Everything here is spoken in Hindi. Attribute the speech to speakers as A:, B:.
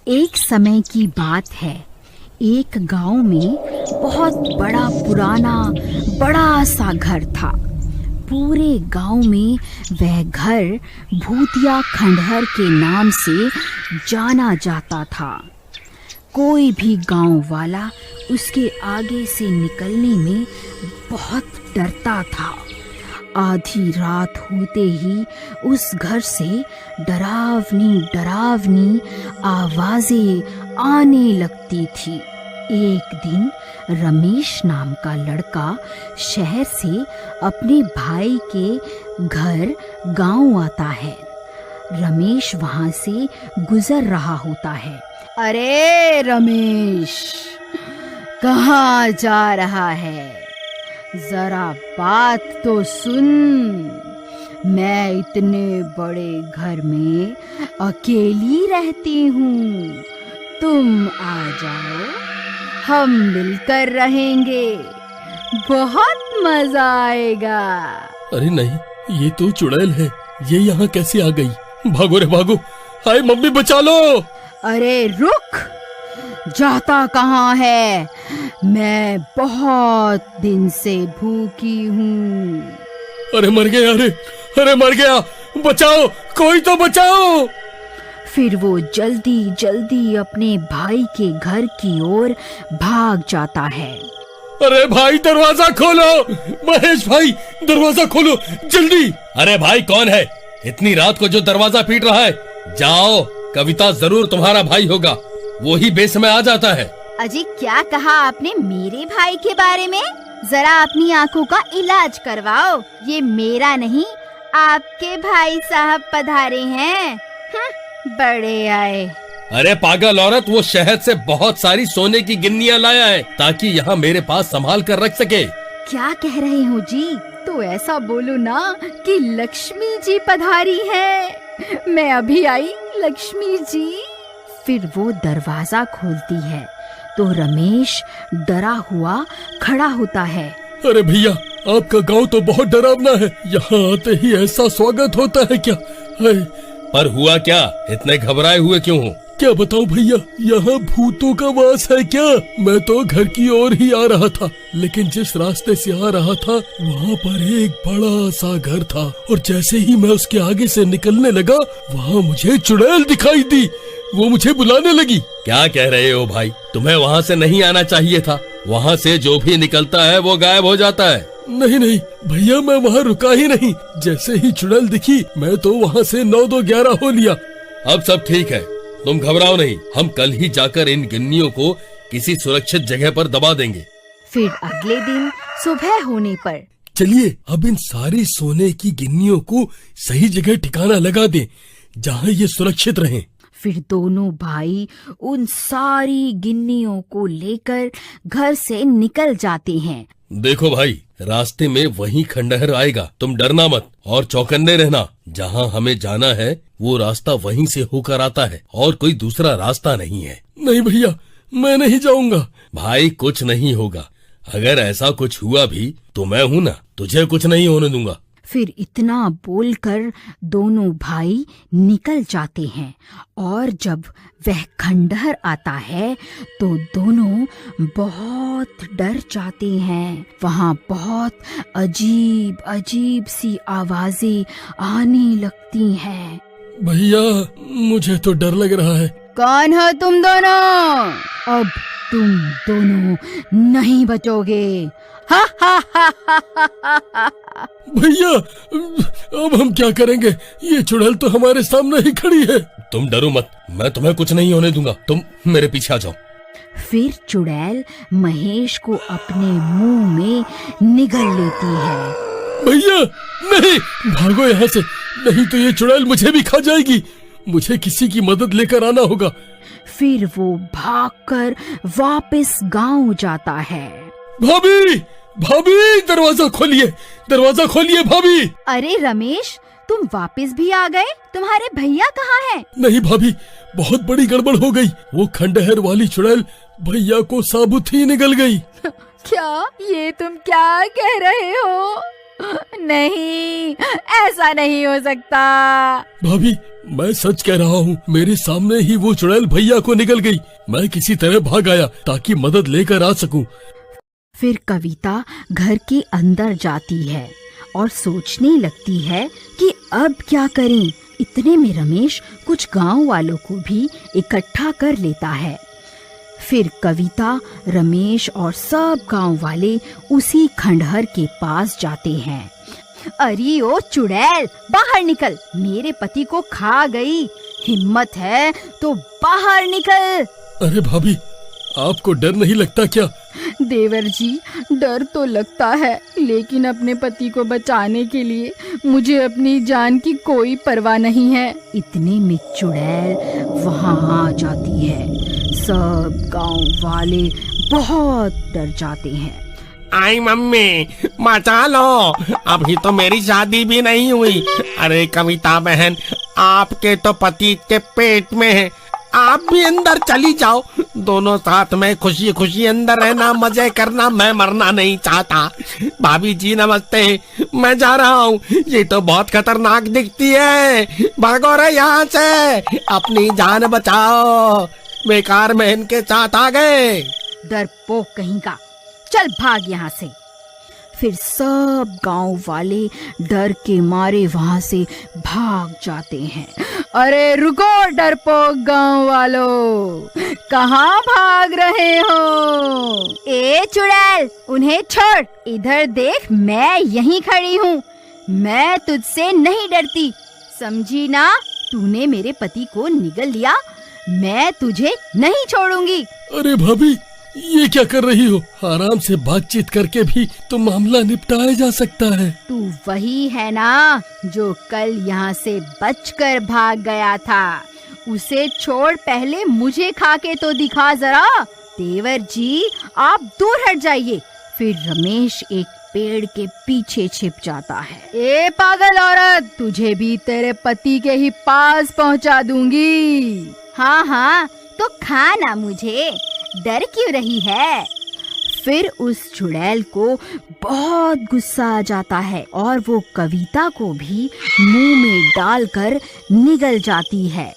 A: एक समय की बात है। एक गांव में बहुत बड़ा पुराना बड़ा सा घर था। पूरे गांव में वह घर भूतिया खंडहर के नाम से जाना जाता था। कोई भी गांव वाला उसके आगे से निकलने में बहुत डरता था। आधी रात होते ही उस घर से डरावनी डरावनी आवाजें आने लगती थी। एक दिन रमेश नाम का लड़का शहर से अपने भाई के घर गांव आता है। रमेश वहां से गुजर रहा होता है। अरे रमेश, कहाँ जा रहा है? जरा बात तो सुन। मैं इतने बड़े घर में अकेली रहती हूँ। तुम आ जाओ, हम मिलकर रहेंगे। बहुत मजा आएगा।
B: अरे नहीं, ये तो चुड़ैल है। ये यहाँ कैसे आ गई? भागो रे भागो। हाय मम्मी, बचा लो।
A: अरे रुक, जाता कहाँ है? मैं बहुत दिन से भूखी हूँ।
B: अरे मर गया। अरे मर गया। बचाओ, कोई तो बचाओ।
A: फिर वो जल्दी जल्दी अपने भाई के घर की ओर भाग जाता है।
B: अरे भाई, दरवाजा खोलो। महेश भाई, दरवाजा खोलो जल्दी। अरे भाई, कौन है इतनी रात को जो दरवाजा पीट रहा है? जाओ, कविता जरूर तुम्हारा भाई होगा। वो ही बेसमय आ जाता है।
A: अजी, क्या कहा आपने मेरे भाई के बारे में? जरा अपनी आंखों का इलाज करवाओ। ये मेरा नहीं, आपके भाई साहब पधारे हैं। बड़े आए।
B: अरे पागल औरत, वो शहर से बहुत सारी सोने की गिन्नियां लाया है ताकि यहाँ मेरे पास संभाल कर रख सके।
A: क्या कह रहे हो जी? तो ऐसा बोलो ना कि लक्ष्मी जी पधारी है। मैं अभी आई लक्ष्मी जी। फिर वो दरवाजा खोलती है तो रमेश डरा हुआ खड़ा होता है।
B: अरे भैया, आपका गांव तो बहुत डरावना है। यहाँ आते ही ऐसा स्वागत होता है क्या? पर हुआ क्या? इतने घबराए हुए क्यों हो? क्या बताऊं भैया, यहाँ भूतों का वास है क्या? मैं तो घर की ओर ही आ रहा था, लेकिन जिस रास्ते से आ रहा था वहाँ पर एक बड़ा सा घर था, और जैसे ही मैं उसके आगे से निकलने लगा वहाँ मुझे चुड़ैल दिखाई दी। वो मुझे बुलाने लगी। क्या कह रहे हो भाई? तुम्हें वहाँ से नहीं आना चाहिए था। वहाँ से जो भी निकलता है वो गायब हो जाता है। नहीं भैया, मैं वहाँ रुका ही नहीं। जैसे ही चुड़ैल दिखी मैं तो वहाँ से 9-2-11 हो लिया। अब सब ठीक है, तुम घबराओ नहीं। हम कल ही जाकर इन गिन्नियों को किसी सुरक्षित जगह पर दबा देंगे।
A: फिर अगले दिन सुबह होने पर
B: चलिए अब इन सारी सोने की गिन्नियों को सही जगह ठिकाना लगा दें, जहाँ ये सुरक्षित रहें।
A: फिर दोनों भाई उन सारी गिन्नियों को लेकर घर से निकल जाते हैं।
B: देखो भाई, रास्ते में वही खंडहर आएगा। तुम डरना मत और चौकन्ने रहना। जहाँ हमें जाना है वो रास्ता वहीं से होकर आता है और कोई दूसरा रास्ता नहीं है। नहीं भैया, मैं नहीं जाऊंगा। भाई, कुछ नहीं होगा। अगर ऐसा कुछ हुआ भी तो मैं हूँ ना, तुझे कुछ नहीं होने दूंगा।
A: फिर इतना बोलकर दोनों भाई निकल जाते हैं, और जब वह खंडहर आता है तो दोनों बहुत डर जाते हैं। वहाँ बहुत अजीब अजीब सी आवाजें आने लगती हैं। भैया, मुझे तो डर लग रहा है। कौन हो तुम दोनों? अब तुम दोनों नहीं बचोगे। हा हा हा हा हा हा। भैया, अब हम क्या करेंगे? ये चुड़ैल तो हमारे सामने ही खड़ी है। तुम डरो मत, मैं तुम्हें कुछ नहीं होने दूंगा। तुम मेरे पीछे आ जाओ। फिर चुड़ैल महेश को अपने मुंह में निगल लेती है। भैया नहीं, भागो यहाँ से, नहीं तो ये चुड़ैल मुझे भी खा जाएगी। मुझे किसी की मदद लेकर आना होगा। फिर वो भागकर वापस गांव जाता है। भाभी, दरवाजा खोलिए भाभी। अरे रमेश, तुम वापस भी आ गए? तुम्हारे भैया कहाँ हैं?
B: नहीं भाभी, बहुत बड़ी गड़बड़ हो गई। वो खंडहर वाली चुड़ैल भैया को साबुत ही निगल गई।
A: क्या? ये तुम क्या कह रहे हो? नहीं, ऐसा नहीं हो सकता।
B: भाभी, मैं सच कह रहा हूँ, मेरे सामने ही वो चुड़ैल भैया को निकल गई। मैं किसी तरह भाग आया ताकि मदद लेकर आ सकूं।
A: फिर कविता घर के अंदर जाती है और सोचने लगती है कि अब क्या करें। इतने में रमेश कुछ गांव वालों को भी इकट्ठा कर लेता है। फिर कविता, रमेश और सब गांव वाले उसी खंडहर के पास जाते हैं। अरे ओ चुड़ैल, बाहर निकल, मेरे पति को खा गई। हिम्मत है तो बाहर निकल।
B: अरे भाभी, आपको डर नहीं लगता क्या?
A: देवर जी, डर तो लगता है, लेकिन अपने पति को बचाने के लिए मुझे अपनी जान की कोई परवाह नहीं है। इतने में चुड़ैल वहाँ आ जाती है। सब गांव वाले बहुत डर जाते हैं।
C: आई मम्मी, बचा लो, अभी तो मेरी शादी भी नहीं हुई। अरे कविता बहन, आपके तो पति के पेट में है, आप भी अंदर चली जाओ। दोनों साथ में खुशी खुशी अंदर रहना, मजे करना। मैं मरना नहीं चाहता। भाभी जी नमस्ते, मैं जा रहा हूँ। ये तो बहुत खतरनाक दिखती है, भागो रे यहाँ से, अपनी जान बचाओ। बेकार में इनके साथ आ गए।
A: डरपोक कहीं का, चल भाग यहाँ से। फिर सब गांव वाले डर के मारे वहां से भाग जाते हैं। अरे रुको डरपोक गांव वालों, कहाँ भाग रहे हो? ए चुड़ैल, उन्हें छोड़, इधर देख, मैं यहीं खड़ी हूँ। मैं तुझसे नहीं डरती, समझी ना? तूने मेरे पति को निगल लिया, मैं तुझे नहीं छोड़ूंगी।
B: अरे भाभी, ये क्या कर रही हो? आराम से बातचीत करके भी तो मामला निपटाया जा सकता है।
A: तू वही है ना जो कल यहाँ से बचकर भाग गया था। उसे छोड़, पहले मुझे खा के तो दिखा जरा। देवर जी, आप दूर हट जाइए। फिर रमेश एक पेड़ के पीछे छिप जाता है। ए पागल औरत, तुझे भी तेरे पति के ही पास पहुँचा दूंगी। हाँ हाँ, तो खा ना मुझे, डर क्यों रही है? फिर उस चुड़ैल को बहुत गुस्सा आ जाता है और वो कविता को भी मुंह में डालकर निगल जाती है।